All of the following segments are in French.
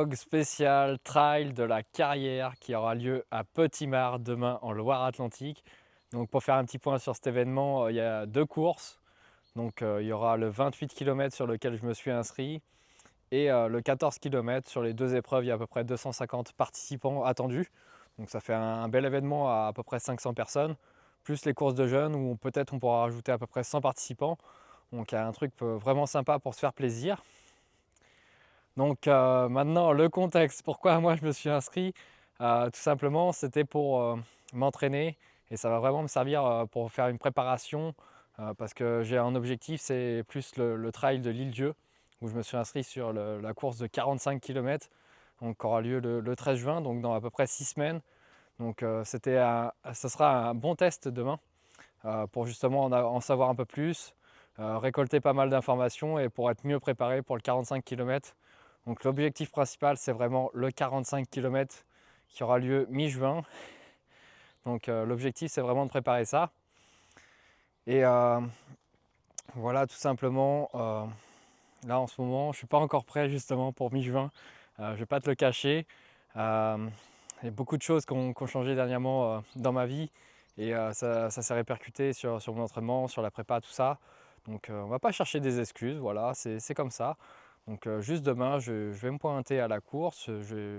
vlog spécial trail de la carrière qui aura lieu à Petit-Marc demain en Loire-Atlantique. Donc pour faire un petit point sur cet événement, il y a deux courses. Donc il y aura le 28 km sur lequel je me suis inscrit et le 14 km. Sur les deux épreuves, il y a à peu près 250 participants attendus. Donc ça fait un bel événement à peu près 500 personnes, plus les courses de jeunes où peut-être on pourra rajouter à peu près 100 participants. Donc il y a un truc vraiment sympa pour se faire plaisir. Donc maintenant, le contexte, pourquoi moi je me suis inscrit, tout simplement, c'était pour m'entraîner et ça va vraiment me servir pour faire une préparation parce que j'ai un objectif, c'est plus le trail de l'Île-Dieu où je me suis inscrit sur la course de 45 km, donc qui aura lieu le 13 juin, donc dans à peu près 6 semaines. Donc ce sera un bon test demain pour justement en savoir un peu plus, récolter pas mal d'informations et pour être mieux préparé pour le 45 km. Donc l'objectif principal, c'est vraiment le 45 km qui aura lieu mi-juin. Donc l'objectif, c'est vraiment de préparer ça. Et voilà, tout simplement, là en ce moment, je ne suis pas encore prêt justement pour mi-juin. Je ne vais pas te le cacher. Il y a beaucoup de choses qui ont changé dernièrement dans ma vie et ça s'est répercuté sur mon entraînement, sur la prépa, tout ça. Donc on ne va pas chercher des excuses, voilà, c'est comme ça. Donc juste demain, je vais me pointer à la course,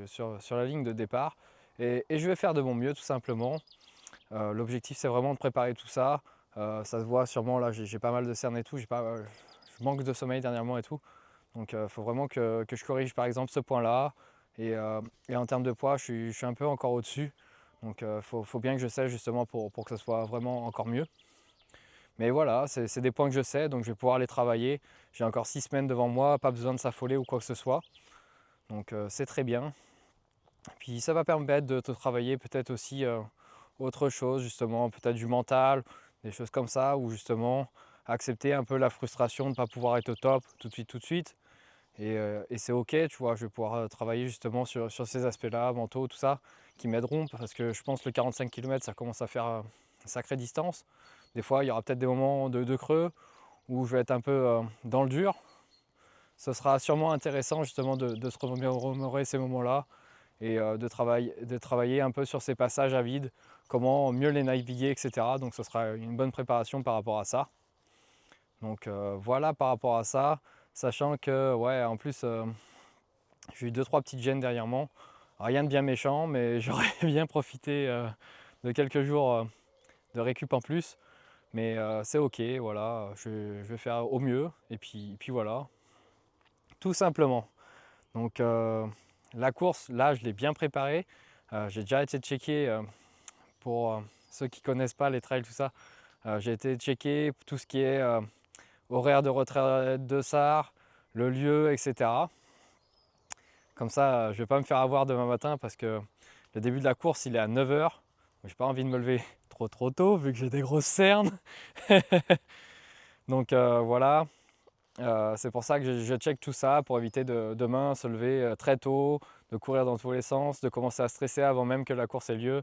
sur la ligne de départ et je vais faire de mon mieux tout simplement. L'objectif c'est vraiment de préparer tout ça. Ça se voit sûrement là, j'ai pas mal de cernes et tout, je manque de sommeil dernièrement et tout. Donc il faut vraiment que je corrige par exemple ce point-là. Et en termes de poids, je suis un peu encore au-dessus. Donc il faut bien que je sache justement pour que ce soit vraiment encore mieux. Mais voilà, c'est des points que je sais, donc je vais pouvoir les travailler. J'ai encore 6 semaines devant moi, pas besoin de s'affoler ou quoi que ce soit. Donc c'est très bien. Puis ça va permettre de te travailler peut-être aussi autre chose, justement, peut-être du mental, des choses comme ça, ou justement accepter un peu la frustration de ne pas pouvoir être au top tout de suite. Et c'est ok, tu vois, je vais pouvoir travailler justement sur ces aspects-là, mentaux, tout ça, qui m'aideront parce que je pense que le 45 km, ça commence à faire une sacrée distance. Des fois, il y aura peut-être des moments de creux où je vais être un peu dans le dur. Ce sera sûrement intéressant justement de se remémorer ces moments-là et de travailler un peu sur ces passages à vide, comment mieux les naviguer, etc. Donc ce sera une bonne préparation par rapport à ça. Donc voilà par rapport à ça, sachant que ouais, en plus j'ai eu deux trois petites gênes derrière moi. Rien de bien méchant, mais j'aurais bien profité de quelques jours de récup en plus. Mais c'est ok, voilà, je vais faire au mieux. Et puis voilà, tout simplement. Donc la course, là, je l'ai bien préparée. J'ai déjà été checké pour ceux qui ne connaissent pas les trails, tout ça. J'ai été checké tout ce qui est horaire de retraite de SAR, le lieu, etc. Comme ça, je ne vais pas me faire avoir demain matin parce que le début de la course, il est à 9 heures. J'ai pas envie de me lever trop tôt vu que j'ai des grosses cernes. Donc voilà, c'est pour ça que je check tout ça pour éviter de demain se lever très tôt, de courir dans tous les sens, de commencer à stresser avant même que la course ait lieu.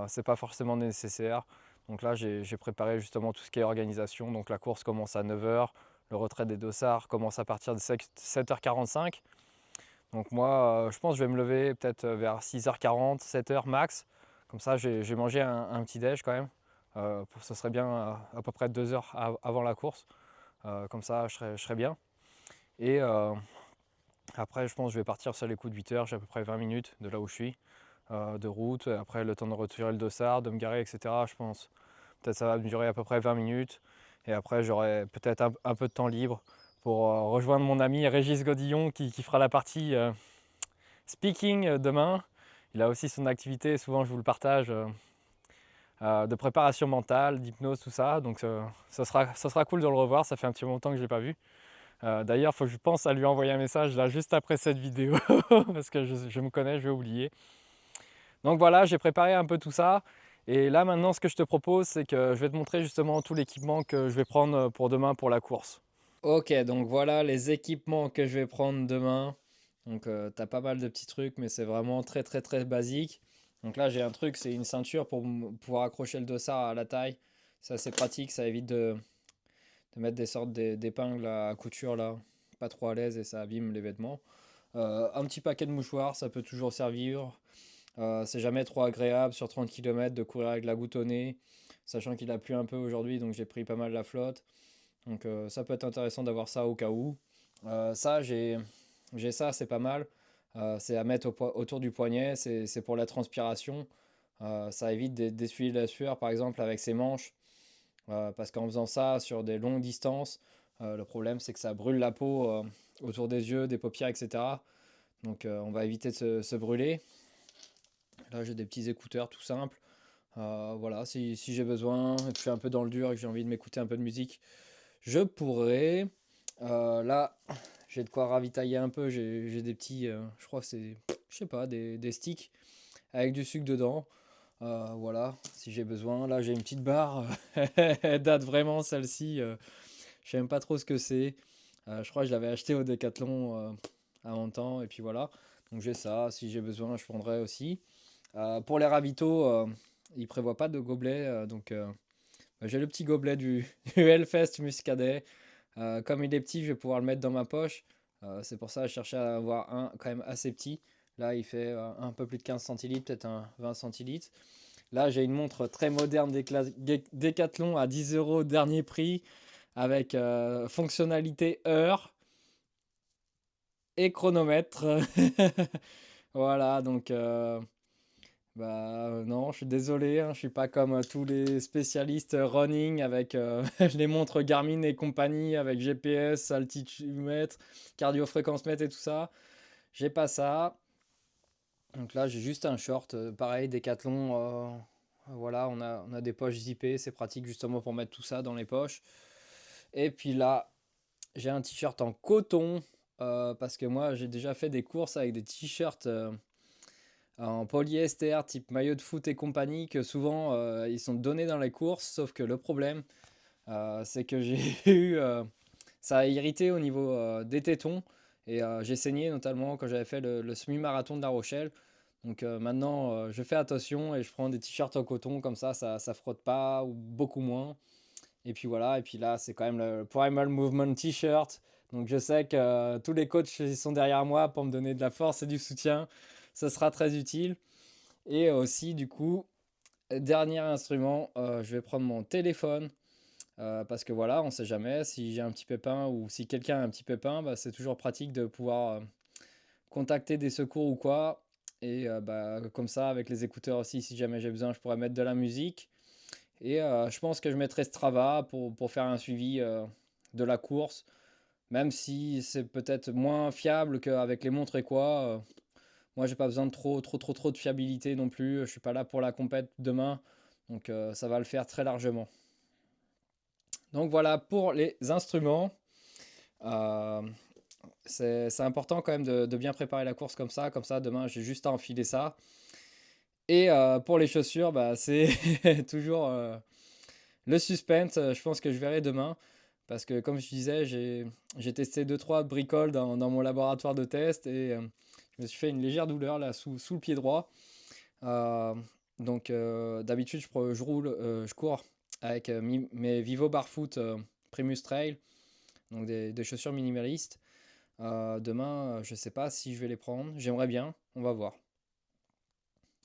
C'est pas forcément nécessaire. Donc là, j'ai préparé justement tout ce qui est organisation. Donc la course commence à 9 heures, le retrait des dossards commence à partir de 7h45. Donc moi, je pense que je vais me lever peut-être vers 6h40, 7h max. Comme ça, j'ai mangé un petit déj quand même. Ce serait bien à peu près 2 heures avant la course. Comme ça, je serai bien. Et après, je pense que je vais partir sur les coups de 8 heures. J'ai à peu près 20 minutes de là où je suis, de route. Après, le temps de retirer le dossard, de me garer, etc. Je pense peut-être ça va me durer à peu près 20 minutes. Et après, j'aurai peut-être un peu de temps libre pour rejoindre mon ami Régis Godillon qui fera la partie speaking demain. Il a aussi son activité, souvent je vous le partage, de préparation mentale, d'hypnose, tout ça. Donc ça sera cool de le revoir, ça fait un petit moment que je ne l'ai pas vu. D'ailleurs, il faut que je pense à lui envoyer un message là juste après cette vidéo parce que je me connais, je vais oublier. Donc voilà, j'ai préparé un peu tout ça. Et là maintenant, ce que je te propose, c'est que je vais te montrer justement tout l'équipement que je vais prendre pour demain pour la course. Ok, donc voilà les équipements que je vais prendre demain. Donc tu as pas mal de petits trucs, mais c'est vraiment très basique. Donc là j'ai un truc, c'est une ceinture pour pouvoir accrocher le dossard à la taille. Ça c'est pratique, ça évite de mettre des sortes d'épingles à couture là, pas trop à l'aise et ça abîme les vêtements. Un petit paquet de mouchoirs, ça peut toujours servir. C'est jamais trop agréable sur 30 km de courir avec la goutte au nez, sachant qu'il a plu un peu aujourd'hui, donc j'ai pris pas mal la flotte. Donc ça peut être intéressant d'avoir ça au cas où. Ça, j'ai ça, c'est pas mal. C'est à mettre autour du poignet, c'est pour la transpiration. Ça évite d'essuyer la sueur, par exemple, avec ses manches. Parce qu'en faisant ça sur des longues distances, le problème c'est que ça brûle la peau autour des yeux, des paupières, etc. Donc on va éviter de se brûler. Là j'ai des petits écouteurs tout simples. Voilà, si j'ai besoin, et que je suis un peu dans le dur et que j'ai envie de m'écouter un peu de musique, je pourrais. Là, j'ai de quoi ravitailler un peu. J'ai des petits, je crois que c'est, je sais pas, des sticks avec du sucre dedans. Voilà, si j'ai besoin. Là, j'ai une petite barre. Elle date vraiment celle-ci. Je sais même pas trop ce que c'est. Je crois que je l'avais acheté au Decathlon à un temps. Et puis voilà. Donc j'ai ça. Si j'ai besoin, je prendrai aussi. Pour les ravitaux, ils prévoient pas de gobelet. Bah, j'ai le petit gobelet du Hellfest Muscadet. Comme il est petit, je vais pouvoir le mettre dans ma poche. C'est pour ça que je cherchais à avoir un quand même assez petit. Là, il fait un peu plus de 15 centilitres, peut-être un 20 centilitres. Là, j'ai une montre très moderne Decathlon à 10 euros dernier prix avec fonctionnalité heure et chronomètre. Voilà, donc non, je suis désolé, hein, je suis pas comme tous les spécialistes running avec les montres Garmin et compagnie avec GPS, altitumètre, cardiofréquence-mètre et tout ça. J'ai pas ça. Donc là, j'ai juste un short, pareil, Decathlon. Voilà, on a des poches zippées, c'est pratique justement pour mettre tout ça dans les poches. Et puis là, j'ai un t-shirt en coton parce que moi, j'ai déjà fait des courses avec des t-shirts en polyester type maillot de foot et compagnie que souvent ils sont donnés dans les courses, sauf que le problème, c'est que j'ai eu ça a irrité au niveau des tétons et j'ai saigné notamment quand j'avais fait le semi-marathon de La Rochelle. Donc maintenant, je fais attention et je prends des t-shirts en coton comme ça frotte pas ou beaucoup moins. Et puis voilà, et puis là, c'est quand même le Primal Movement t-shirt. Donc je sais que tous les coachs ils sont derrière moi pour me donner de la force et du soutien. Ça sera très utile. Et aussi, du coup, dernier instrument, je vais prendre mon téléphone. Parce que voilà, on ne sait jamais si j'ai un petit pépin ou si quelqu'un a un petit pépin, bah, c'est toujours pratique de pouvoir contacter des secours ou quoi. Et comme ça, avec les écouteurs aussi, si jamais j'ai besoin, je pourrais mettre de la musique. Et je pense que je mettrai Strava pour faire un suivi de la course, même si c'est peut-être moins fiable qu'avec les montres et quoi. Moi, j'ai pas besoin de trop de fiabilité non plus. Je suis pas là pour la compète demain, donc ça va le faire très largement. Donc voilà pour les instruments. Euh, c'est important quand même de bien préparer la course comme ça. Comme ça, demain, j'ai juste à enfiler ça. Et pour les chaussures, bah, c'est toujours le suspense. Je pense que je verrai demain. Parce que comme je disais, j'ai testé deux trois bricoles dans mon laboratoire de test et je me suis fait une légère douleur là sous le pied droit. Euh, D'habitude, je cours avec mes Vivo Barfoot Primus Trail, donc des chaussures minimalistes. Demain, je sais pas si je vais les prendre. J'aimerais bien, on va voir.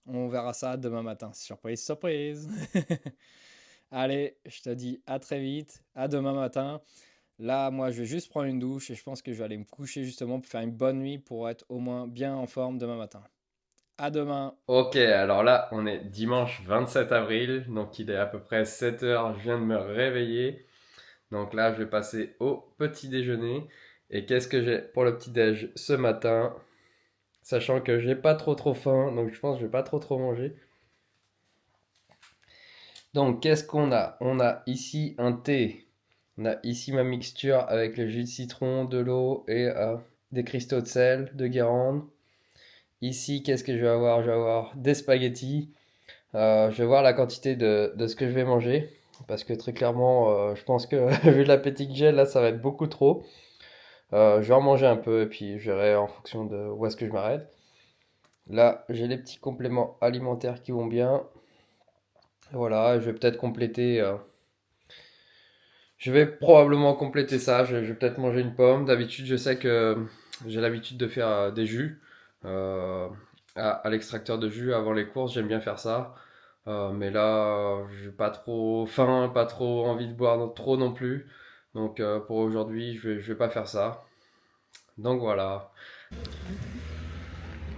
On verra ça demain matin. Surprise, surprise. Allez, je te dis à très vite, à demain matin. Là, moi, je vais juste prendre une douche et je pense que je vais aller me coucher justement pour faire une bonne nuit pour être au moins bien en forme demain matin. À demain. Ok, alors là, on est dimanche 27 avril, donc il est à peu près 7 heures, je viens de me réveiller. Donc là, je vais passer au petit déjeuner. Et qu'est-ce que j'ai pour le petit déj ce matin? Sachant que j'ai pas trop faim, donc je pense que je vais pas trop manger. Donc qu'est-ce qu'on a? On a ici un thé. On a ici ma mixture avec le jus de citron, de l'eau et des cristaux de sel, de Guérande. Ici, qu'est-ce que je vais avoir? Je vais avoir des spaghettis. Je vais voir la quantité de ce que je vais manger. Parce que très clairement, je pense que vu l'appétit que j'ai, là, ça va être beaucoup trop. Je vais en manger un peu et puis je verrai en fonction de où est-ce que je m'arrête. Là, j'ai les petits compléments alimentaires qui vont bien. Voilà, je vais peut-être compléter. Je vais probablement compléter ça. Je vais peut-être manger une pomme. D'habitude, je sais que J'ai l'habitude de faire des jus à l'extracteur de jus avant les courses, j'aime bien faire ça. Mais là, j'ai pas trop faim, pas trop envie de boire trop non plus. Donc pour aujourd'hui, je vais pas faire ça. Donc voilà.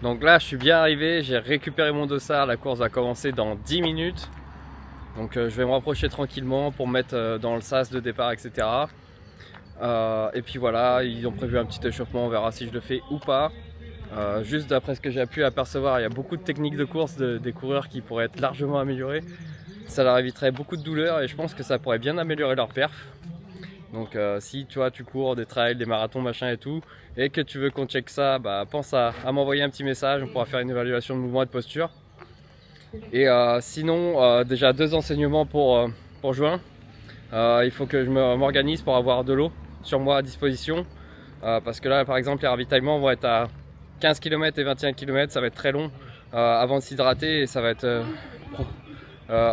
Donc là, je suis bien arrivé, j'ai récupéré mon dossard. La course va commencer dans 10 minutes. Donc je vais me rapprocher tranquillement pour me mettre dans le sas de départ, etc. Et puis voilà, ils ont prévu un petit échauffement, on verra si je le fais ou pas. Juste d'après ce que j'ai pu apercevoir, il y a beaucoup de techniques de course des coureurs qui pourraient être largement améliorées. Ça leur éviterait beaucoup de douleurs et je pense que ça pourrait bien améliorer leur perf. Donc si tu vois, tu cours des trails, des marathons, machin et tout, et que tu veux qu'on check ça, bah, pense à m'envoyer un petit message, on pourra faire une évaluation de mouvement et de posture. Et sinon, déjà 2 enseignements pour juin. Il faut que je m'organise pour avoir de l'eau sur moi à disposition. Parce que là, par exemple, les ravitaillements vont être à 15 km et 21 km, ça va être très long avant de s'hydrater et ça va être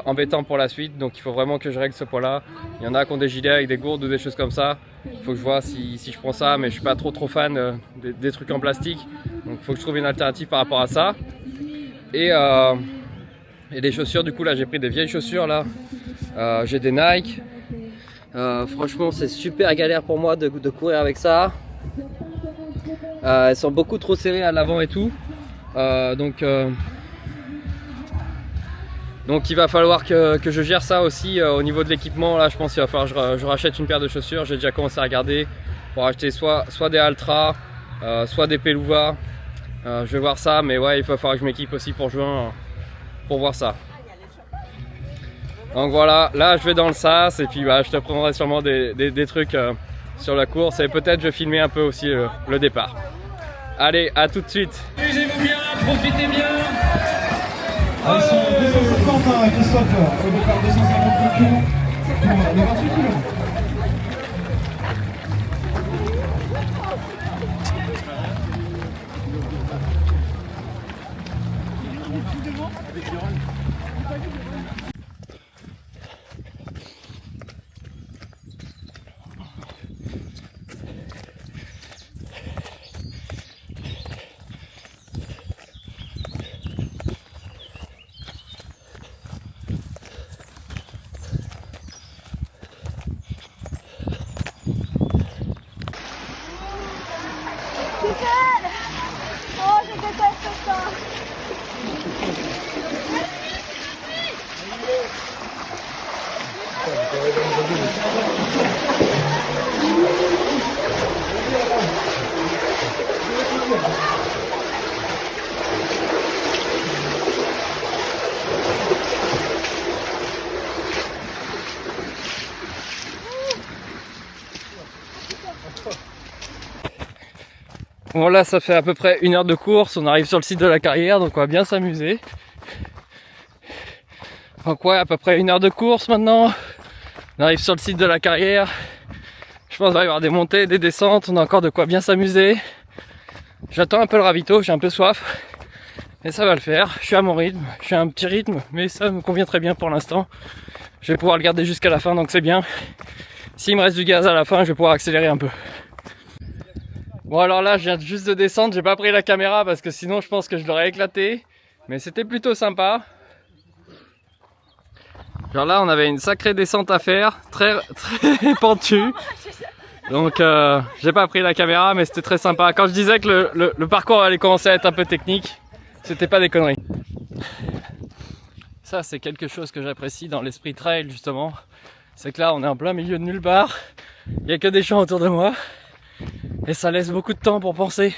embêtant pour la suite. Donc il faut vraiment que je règle ce point-là. Il y en a qui ont des gilets avec des gourdes ou des choses comme ça. Il faut que je vois si je prends ça, mais je suis pas trop fan des trucs en plastique. Donc il faut que je trouve une alternative par rapport à ça. Et les chaussures, du coup là j'ai pris des vieilles chaussures là. J'ai des Nike. Franchement c'est super galère pour moi de courir avec ça. Elles sont beaucoup trop serrées à l'avant et tout. Donc il va falloir que je gère ça aussi au niveau de l'équipement. Là je pense qu'il va falloir que je rachète une paire de chaussures. J'ai déjà commencé à regarder pour acheter soit des Altra, soit des Peluva. Je vais voir ça, mais ouais, il va falloir que je m'équipe aussi pour juin pour voir ça. Donc voilà, là je vais dans le sas et puis bah, je te prendrai sûrement des trucs sur la course et peut-être je vais filmer un peu aussi le départ. Allez, à tout de suite. Amusez-vous bien, profitez bien. Ils sont 250 Christophe, au départ 250 kg pour les 28 kg. Oh, je déteste ça. Bon là ça fait à peu près 1 heure de course, on arrive sur le site de la carrière donc on va bien s'amuser. Donc ouais, à peu près 1 heure de course maintenant, on arrive sur le site de la carrière. Je pense qu'il va y avoir des montées, des descentes, on a encore de quoi bien s'amuser. J'attends un peu le ravito, j'ai un peu soif, mais ça va le faire, je suis à mon rythme, je suis à un petit rythme, mais ça me convient très bien pour l'instant. Je vais pouvoir le garder jusqu'à la fin donc c'est bien. S'il me reste du gaz à la fin, je vais pouvoir accélérer un peu. Bon alors là je viens juste de descendre, j'ai pas pris la caméra parce que sinon je pense que je l'aurais éclaté. Mais c'était plutôt sympa. Genre là on avait une sacrée descente à faire, très pentue. Donc j'ai pas pris la caméra mais c'était très sympa. Quand je disais que le parcours allait commencer à être un peu technique, c'était pas des conneries. Ça c'est quelque chose que j'apprécie dans l'esprit trail justement. C'est que là on est en plein milieu de nulle part, il n'y a que des champs autour de moi. Et ça laisse beaucoup de temps pour penser.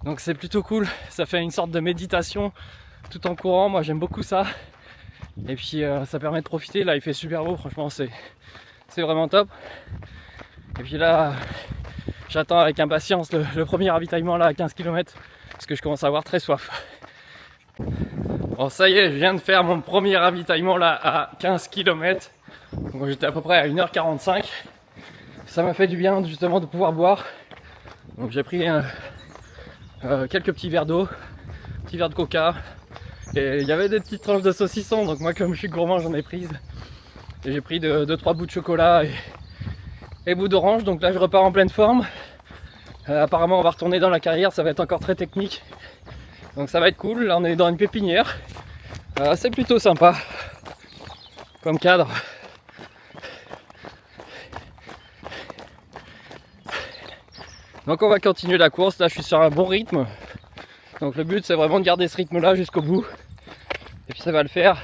Donc c'est plutôt cool, ça fait une sorte de méditation tout en courant, moi j'aime beaucoup ça. Et puis ça permet de profiter, là il fait super beau, franchement c'est vraiment top. Et puis là j'attends avec impatience le premier ravitaillement là à 15 km parce que je commence à avoir très soif. Bon ça y est, je viens de faire mon premier ravitaillement là à 15 km. Donc j'étais à peu près à 1h45. Ça m'a fait du bien justement de pouvoir boire. Donc j'ai pris quelques petits verres d'eau, petits verres de coca. Et il y avait des petites tranches de saucisson, donc moi comme je suis gourmand j'en ai prises. Et j'ai pris 2-3 bouts de chocolat et bouts d'orange, donc là je repars en pleine forme. Apparemment on va retourner dans la carrière, ça va être encore très technique. Donc ça va être cool, là on est dans une pépinière. C'est plutôt sympa comme cadre. Donc on va continuer la course, là je suis sur un bon rythme. Donc le but c'est vraiment de garder ce rythme là jusqu'au bout. Et puis ça va le faire.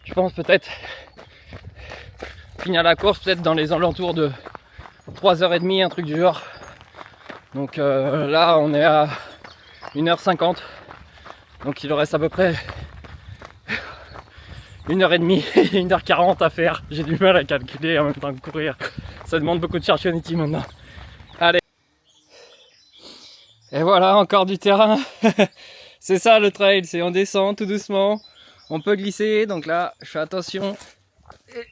Je pense peut-être finir la course peut-être dans les alentours de 3h30, un truc du genre. Donc là on est à 1h50. Donc il en reste à peu près 1h30 et 1h40 à faire. J'ai du mal à calculer en même temps que courir. Ça demande beaucoup de charge cognitive maintenant. Allez. Et voilà, encore du terrain. C'est ça le trail, c'est on descend tout doucement. On peut glisser, donc là je fais attention. Et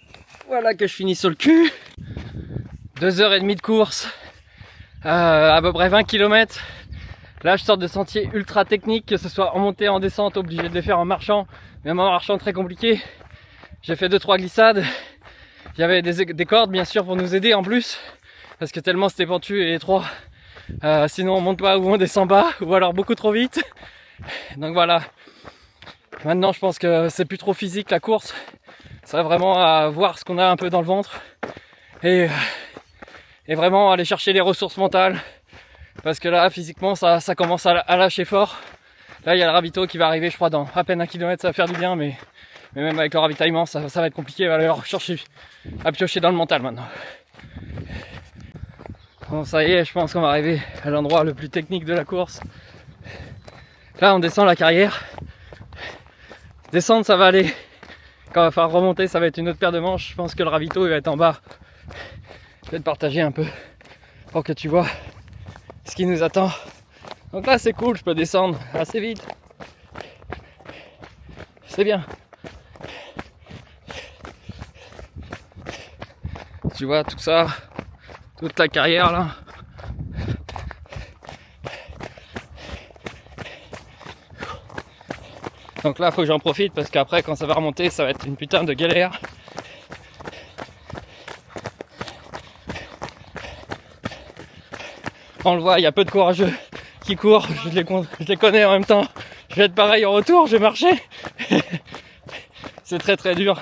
voilà que je finis sur le cul. 2h30 de course. À peu près 20 km. Là je sors de sentiers ultra techniques, que ce soit en montée, en descente, obligé de les faire en marchant. Même en marchant très compliqué. J'ai fait 2-3 glissades. Il y avait des cordes bien sûr pour nous aider en plus. Parce que tellement c'était pentu et étroit. Sinon on monte pas ou on descend pas. Ou alors beaucoup trop vite. Donc voilà. Maintenant je pense que c'est plus trop physique la course. Ça va vraiment à voir ce qu'on a un peu dans le ventre. Et vraiment aller chercher les ressources mentales. Parce que là physiquement ça commence à lâcher fort. Là il y a le ravito qui va arriver je crois dans à peine 1 km, ça va faire du bien, mais même avec le ravitaillement ça va être compliqué, il va aller chercher à piocher dans le mental maintenant. Bon ça y est, je pense qu'on va arriver à l'endroit le plus technique de la course. Là on descend la carrière. Descendre ça va aller. Quand il va falloir remonter ça va être une autre paire de manches. Je pense que le ravito il va être en bas. Je vais te partager un peu pour que tu vois ce qui nous attend. Donc là c'est cool, je peux descendre assez vite. C'est bien. Tu vois tout ça, toute la carrière là. Donc là faut que j'en profite parce qu'après quand ça va remonter ça va être une putain de galère. On le voit, il y a peu de courageux qui courent, je les connais en même temps. Je vais être pareil en retour, je vais marcher. C'est très très dur.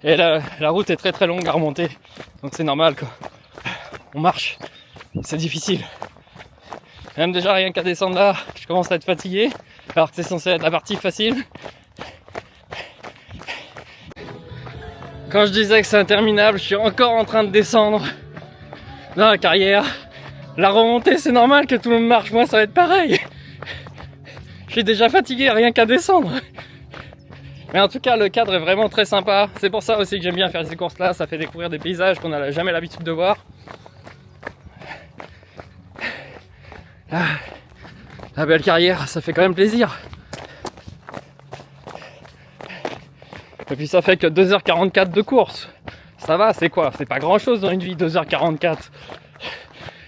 Et la route est très très longue à remonter. Donc c'est normal quoi. On marche, c'est difficile. Même déjà rien qu'à descendre là, je commence à être fatigué. Alors que c'est censé être la partie facile. Quand je disais que c'est interminable, je suis encore en train de descendre dans la carrière. La remontée, c'est normal que tout le monde marche, moi ça va être pareil. Je suis déjà fatigué rien qu'à descendre. Mais en tout cas, le cadre est vraiment très sympa. C'est pour ça aussi que j'aime bien faire ces courses-là. Ça fait découvrir des paysages qu'on n'a jamais l'habitude de voir. La belle carrière, ça fait quand même plaisir. Et puis ça fait que 2h44 de course. Ça va, c'est quoi? C'est pas grand-chose dans une vie, 2h44.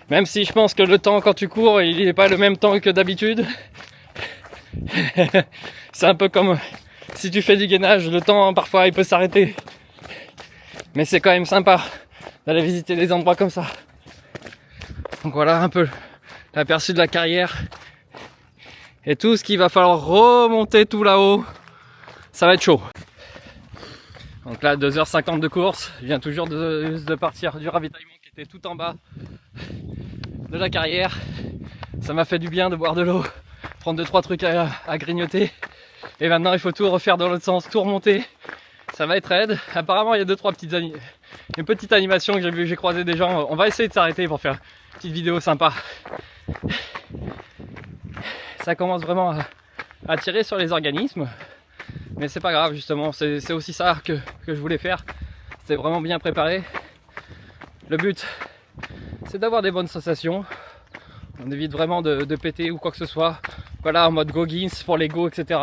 Même si je pense que le temps quand tu cours, il n'est pas le même temps que d'habitude. C'est un peu comme si tu fais du gainage, le temps parfois il peut s'arrêter. Mais c'est quand même sympa d'aller visiter des endroits comme ça. Donc voilà un peu l'aperçu de la carrière. Et tout ce qu'il va falloir remonter tout là-haut, ça va être chaud. Donc là 2h50 de course, je viens toujours de partir du ravitaillement qui était tout en bas de la carrière. Ça m'a fait du bien de boire de l'eau, prendre 2-3 trucs à grignoter. Et maintenant il faut tout refaire dans l'autre sens, tout remonter. Ça va être raide. Apparemment il y a 2-3 petites animations que j'ai vu, j'ai croisé des gens. On va essayer de s'arrêter pour faire une petite vidéo sympa. Ça commence vraiment à tirer sur les organismes. Mais c'est pas grave justement, c'est aussi ça que je voulais faire. C'est vraiment bien préparé. Le but c'est d'avoir des bonnes sensations. On évite vraiment de péter ou quoi que ce soit. Voilà, en mode Goggins pour l'ego, etc.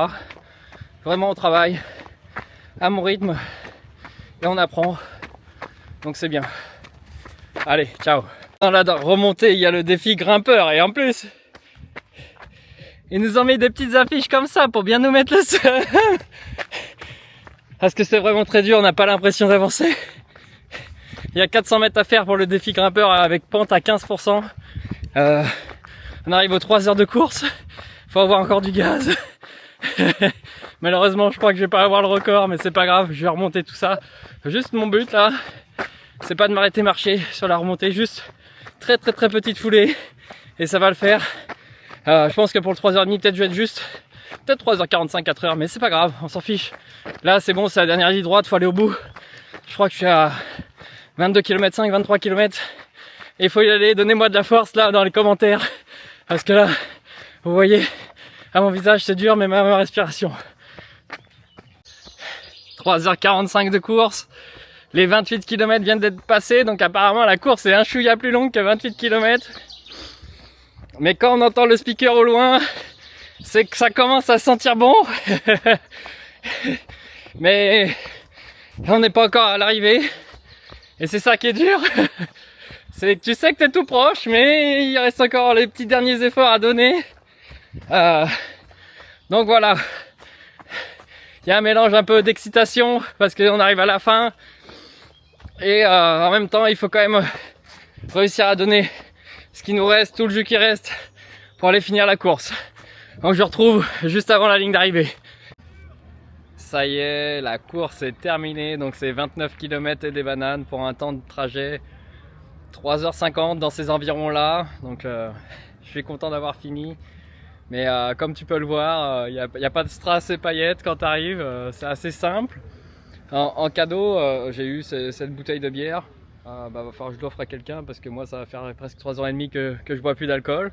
Vraiment on travaille à mon rythme et on apprend. Donc c'est bien. Allez, ciao. Dans la remontée, il y a le défi grimpeur et en plus, ils nous ont mis des petites affiches comme ça pour bien nous mettre le seum. Parce que c'est vraiment très dur, on n'a pas l'impression d'avancer. Il y a 400 mètres à faire pour le défi grimpeur avec pente à 15%. On arrive aux 3 heures de course, faut avoir encore du gaz. Malheureusement je crois que je vais pas avoir le record, mais c'est pas grave, je vais remonter tout ça. Juste mon but là, c'est pas de m'arrêter marcher sur la remontée, juste très petite foulée et ça va le faire. Je pense que pour le 3h30 peut-être je vais être juste, peut-être 3h45, 4h, mais c'est pas grave, on s'en fiche. Là c'est bon, c'est la dernière ligne droite, faut aller au bout. Je crois que je suis à 22 km 5, 23 km et il faut y aller. Donnez-moi de la force là dans les commentaires, parce que là vous voyez à mon visage c'est dur, mais ma respiration. 3h45 de course, les 28 km viennent d'être passés, donc apparemment la course est un chouïa plus longue que 28 km. Mais quand on entend le speaker au loin, c'est que ça commence à sentir bon. Mais on n'est pas encore à l'arrivée. Et c'est ça qui est dur. C'est que tu sais que t'es tout proche, mais il reste encore les petits derniers efforts à donner. Donc voilà. Il y a un mélange un peu d'excitation parce qu'on arrive à la fin. Et en même temps, il faut quand même réussir à donner ce qui nous reste, tout le jus qui reste pour aller finir la course. Donc je retrouve juste avant la ligne d'arrivée. Ça y est, la course est terminée. Donc c'est 29 km et des bananes pour un temps de trajet 3h50 dans ces environs là. Donc je suis content d'avoir fini. Mais comme tu peux le voir, il n'y a pas de strass et paillettes quand tu arrives. C'est assez simple. En cadeau, j'ai eu cette bouteille de bière. Va falloir que je l'offre à quelqu'un parce que moi ça va faire presque 3 ans et demi que je bois plus d'alcool.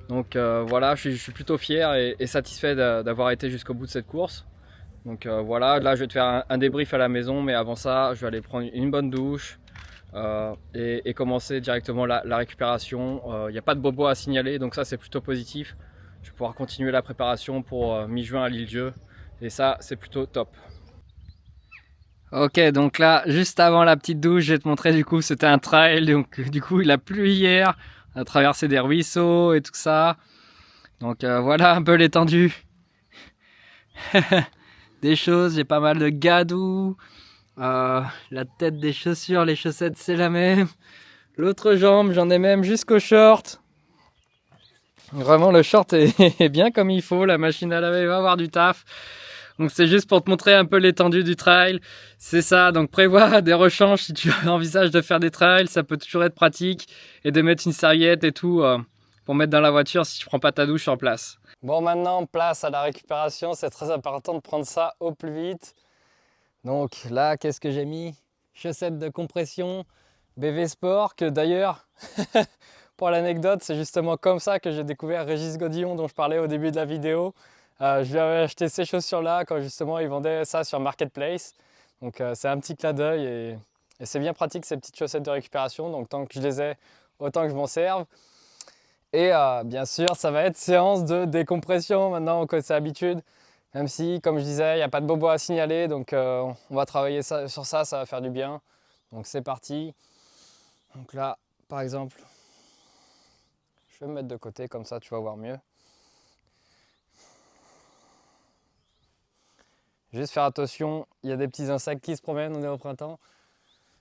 Donc voilà, je suis plutôt fier et satisfait d'avoir été jusqu'au bout de cette course. Donc voilà, là je vais te faire un débrief à la maison, mais avant ça je vais aller prendre une bonne douche et commencer directement la récupération. Il n'y a pas de bobo à signaler, donc ça c'est plutôt positif. Je vais pouvoir continuer la préparation pour mi-juin à l'île-Dieu et ça c'est plutôt top. Ok, donc là, juste avant la petite douche, je vais te montrer du coup, c'était un trail, donc du coup il a plu hier, on a traversé des ruisseaux et tout ça. Donc voilà un peu l'étendue des choses, j'ai pas mal de gadou, la tête des chaussures, les chaussettes c'est la même, l'autre jambe j'en ai même jusqu'au short. Vraiment le short est bien comme il faut, la machine à laver va avoir du taf. Donc c'est juste pour te montrer un peu l'étendue du trail, c'est ça. Donc prévois des rechanges si tu envisages de faire des trails, ça peut toujours être pratique, et de mettre une serviette et tout pour mettre dans la voiture si tu prends pas ta douche sur place. Bon, maintenant place à la récupération, c'est très important de prendre ça au plus vite. Donc là, qu'est-ce que j'ai mis? Chaussettes de compression, BV Sport, que d'ailleurs, pour l'anecdote, c'est justement comme ça que j'ai découvert Régis Godillon dont je parlais au début de la vidéo. Je lui avais acheté ces chaussures-là quand justement ils vendaient ça sur Marketplace. Donc c'est un petit clin d'œil et c'est bien pratique ces petites chaussettes de récupération. Donc tant que je les ai, autant que je m'en serve. Et bien sûr, ça va être séance de décompression maintenant que c'est habitude. Même si, comme je disais, il n'y a pas de bobo à signaler. Donc on va travailler sur ça, ça va faire du bien. Donc c'est parti. Donc là, par exemple, je vais me mettre de côté comme ça, tu vas voir mieux. Juste faire attention, il y a des petits insectes qui se promènent, on est au printemps.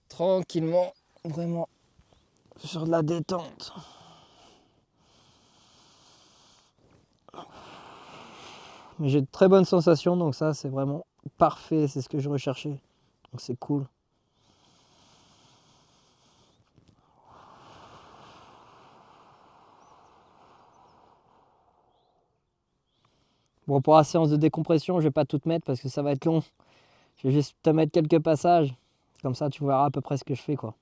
Tranquillement, vraiment sur de la détente. Mais j'ai de très bonnes sensations, donc ça c'est vraiment parfait, c'est ce que je recherchais. Donc c'est cool. Bon, pour la séance de décompression, je vais pas tout mettre parce que ça va être long. Je vais juste te mettre quelques passages. Comme ça, tu verras à peu près ce que je fais, quoi.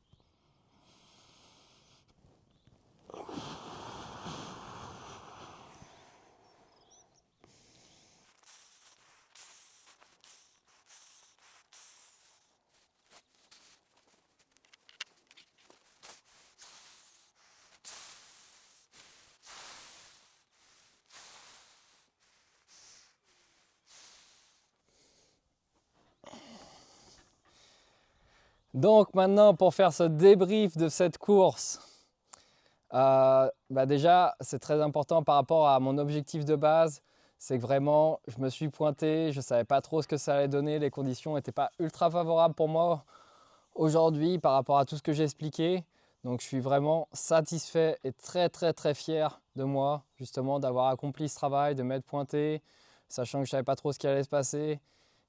Donc maintenant, pour faire ce débrief de cette course, déjà c'est très important par rapport à mon objectif de base. C'est que vraiment je me suis pointé, je ne savais pas trop ce que ça allait donner, les conditions n'étaient pas ultra favorables pour moi aujourd'hui par rapport à tout ce que j'ai expliqué. Donc je suis vraiment satisfait et très très très fier de moi justement d'avoir accompli ce travail, de m'être pointé, sachant que je ne savais pas trop ce qui allait se passer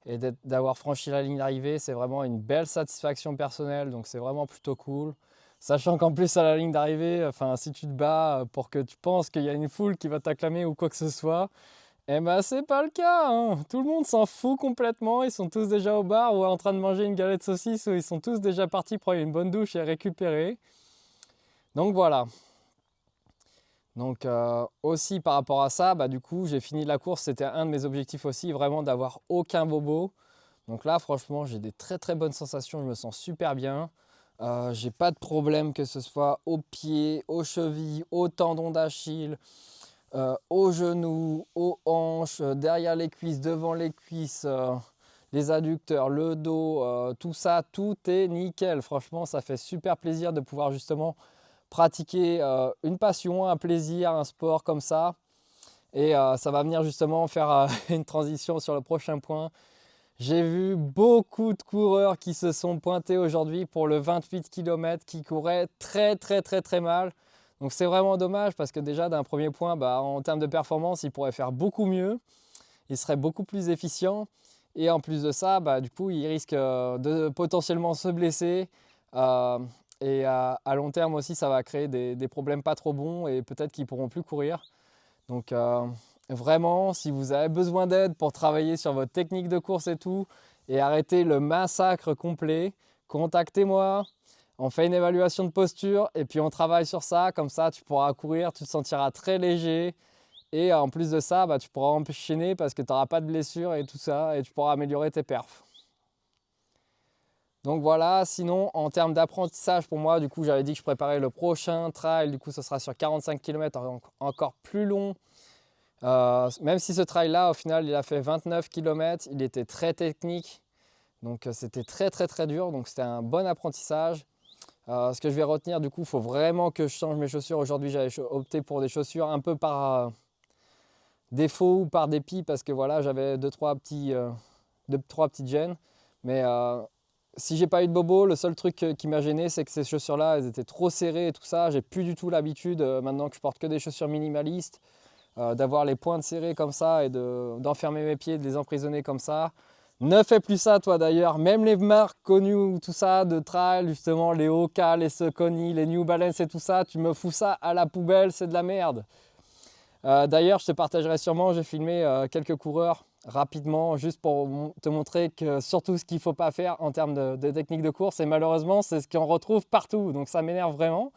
et d'avoir franchi la ligne d'arrivée. C'est vraiment une belle satisfaction personnelle, donc c'est vraiment plutôt cool. Sachant qu'en plus à la ligne d'arrivée, enfin, si tu te bats pour que tu penses qu'il y a une foule qui va t'acclamer ou quoi que ce soit, eh ben c'est pas le cas, hein. Tout le monde s'en fout complètement, ils sont tous déjà au bar ou en train de manger une galette saucisse ou ils sont tous déjà partis prendre une bonne douche et récupérer. Donc voilà. Donc aussi par rapport à ça, du coup j'ai fini la course, c'était un de mes objectifs aussi, vraiment d'avoir aucun bobo. Donc là franchement j'ai des très très bonnes sensations, je me sens super bien. J'ai pas de problème que ce soit aux pieds, aux chevilles, aux tendons d'Achille, aux genoux, aux hanches, derrière les cuisses, devant les cuisses, les adducteurs, le dos, tout ça, tout est nickel. Franchement ça fait super plaisir de pouvoir justement pratiquer une passion, un plaisir, un sport comme ça. Et ça va venir justement faire une transition sur le prochain point. J'ai vu beaucoup de coureurs qui se sont pointés aujourd'hui pour le 28 km qui couraient très très très très mal. Donc c'est vraiment dommage parce que déjà d'un premier point, en termes de performance, ils pourraient faire beaucoup mieux. Ils seraient beaucoup plus efficients. Et en plus de ça, du coup, ils risquent de potentiellement se blesser. Et à long terme aussi, ça va créer des problèmes pas trop bons et peut-être qu'ils ne pourront plus courir. Donc vraiment, si vous avez besoin d'aide pour travailler sur votre technique de course et tout, et arrêter le massacre complet, contactez-moi. On fait une évaluation de posture et puis on travaille sur ça. Comme ça, tu pourras courir, tu te sentiras très léger. Et en plus de ça, tu pourras enchaîner parce que tu n'auras pas de blessure et tout ça. Et tu pourras améliorer tes perfs. Donc voilà, sinon en termes d'apprentissage pour moi, du coup j'avais dit que je préparais le prochain trail, du coup ce sera sur 45 km encore plus long. Même si ce trail là au final il a fait 29 km, il était très technique, donc c'était très très très dur, donc c'était un bon apprentissage. Ce que je vais retenir du coup, il faut vraiment que je change mes chaussures. Aujourd'hui j'avais opté pour des chaussures un peu par défaut ou par dépit parce que voilà j'avais 2-3 petites gênes, mais si j'ai pas eu de bobo, le seul truc qui m'a gêné, c'est que ces chaussures-là, elles étaient trop serrées et tout ça. J'ai plus du tout l'habitude, maintenant que je porte que des chaussures minimalistes, d'avoir les pointes serrées comme ça et d'enfermer mes pieds, de les emprisonner comme ça. Ne fais plus ça, toi d'ailleurs. Même les marques connues, tout ça, de trail, justement, les Hoka, les Saucony, les New Balance et tout ça, tu me fous ça à la poubelle, c'est de la merde. D'ailleurs, je te partagerai sûrement, j'ai filmé quelques coureurs rapidement, juste pour te montrer que surtout ce qu'il ne faut pas faire en termes de technique de course, et malheureusement c'est ce qu'on retrouve partout, donc ça m'énerve vraiment.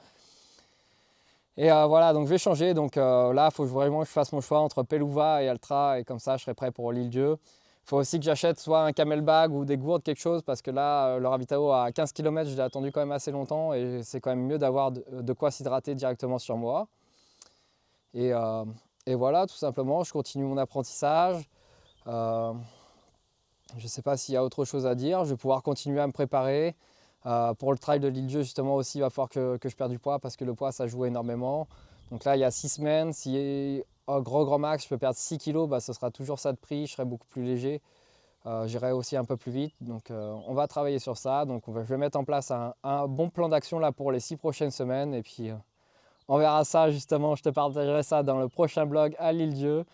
Et voilà, donc je vais changer, donc là il faut vraiment que je fasse mon choix entre Peluva et Altra, et comme ça je serai prêt pour l'Île-Dieu. Il faut aussi que j'achète soit un camelbag ou des gourdes, quelque chose, parce que là le ravitao à 15 km, je l'ai attendu quand même assez longtemps, et c'est quand même mieux d'avoir de quoi s'hydrater directement sur moi. Et voilà, tout simplement, je continue mon apprentissage. Je ne sais pas s'il y a autre chose à dire. Je vais pouvoir continuer à me préparer. Pour le trail de l'Île-Dieu, justement, aussi, il va falloir que je perde du poids parce que le poids, ça joue énormément. Donc là, il y a 6 semaines. Si au grand max, je peux perdre 6 kg, ce sera toujours ça de prix. Je serai beaucoup plus léger. J'irai aussi un peu plus vite. Donc on va travailler sur ça. Donc je vais mettre en place un bon plan d'action là pour les 6 prochaines semaines. Et puis on verra ça, justement. Je te partagerai ça dans le prochain blog à l'Île-Dieu.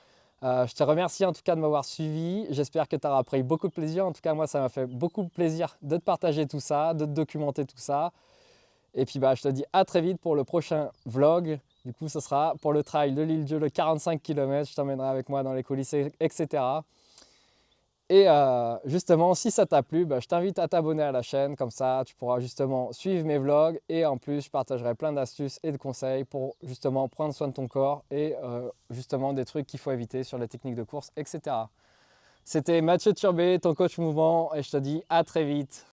Je te remercie en tout cas de m'avoir suivi. J'espère que tu auras pris beaucoup de plaisir. En tout cas, moi, ça m'a fait beaucoup de plaisir de te partager tout ça, de te documenter tout ça. Et puis, je te dis à très vite pour le prochain vlog. Du coup, ce sera pour le trail de l'Île-Dieu, le 45 km. Je t'emmènerai avec moi dans les coulisses, etc. Et justement, si ça t'a plu, je t'invite à t'abonner à la chaîne. Comme ça, tu pourras justement suivre mes vlogs. Et en plus, je partagerai plein d'astuces et de conseils pour justement prendre soin de ton corps et justement des trucs qu'il faut éviter sur les techniques de course, etc. C'était Mathieu Turbet, ton coach mouvement. Et je te dis à très vite.